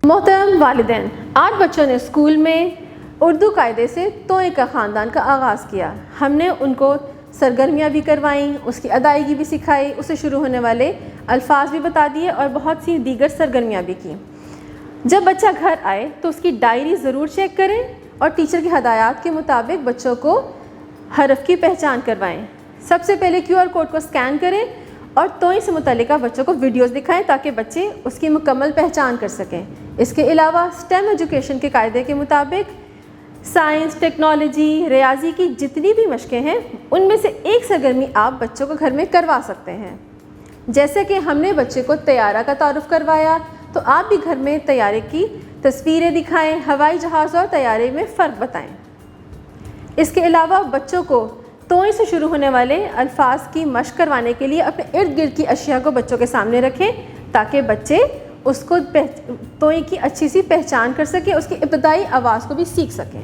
محترم والدین، آج بچوں نے اسکول میں اردو قاعدے سے توئے کا خاندان کا آغاز کیا۔ ہم نے ان کو سرگرمیاں بھی کروائیں، اس کی ادائیگی بھی سکھائی، اس سے شروع ہونے والے الفاظ بھی بتا دیے اور بہت سی دیگر سرگرمیاں بھی کی۔ جب بچہ گھر آئے تو اس کی ڈائری ضرور چیک کریں اور ٹیچر کی ہدایات کے مطابق بچوں کو حرف کی پہچان کروائیں۔ سب سے پہلے QR کوڈ کو اسکین کریں اور توئیں سے متعلقہ بچوں کو ویڈیوز دکھائیں تاکہ بچے اس کی مکمل پہچان کر سکیں۔ اس کے علاوہ STEM ایجوکیشن کے قاعدے کے مطابق سائنس، ٹیکنالوجی، ریاضی کی جتنی بھی مشقیں ہیں ان میں سے ایک سرگرمی آپ بچوں کو گھر میں کروا سکتے ہیں۔ جیسے کہ ہم نے بچے کو طیارہ کا تعارف کروایا، تو آپ بھی گھر میں طیارے کی تصویریں دکھائیں، ہوائی جہاز اور طیارے میں فرق بتائیں۔ اس کے علاوہ بچوں کو توئیں سے شروع ہونے والے الفاظ کی مشق کروانے کے لیے اپنے ارد گرد کی اشیاء کو بچوں کے سامنے رکھیں تاکہ بچے اس کو توئیں کی اچھی سی پہچان کر سکیں، اس کی ابتدائی آواز کو بھی سیکھ سکیں۔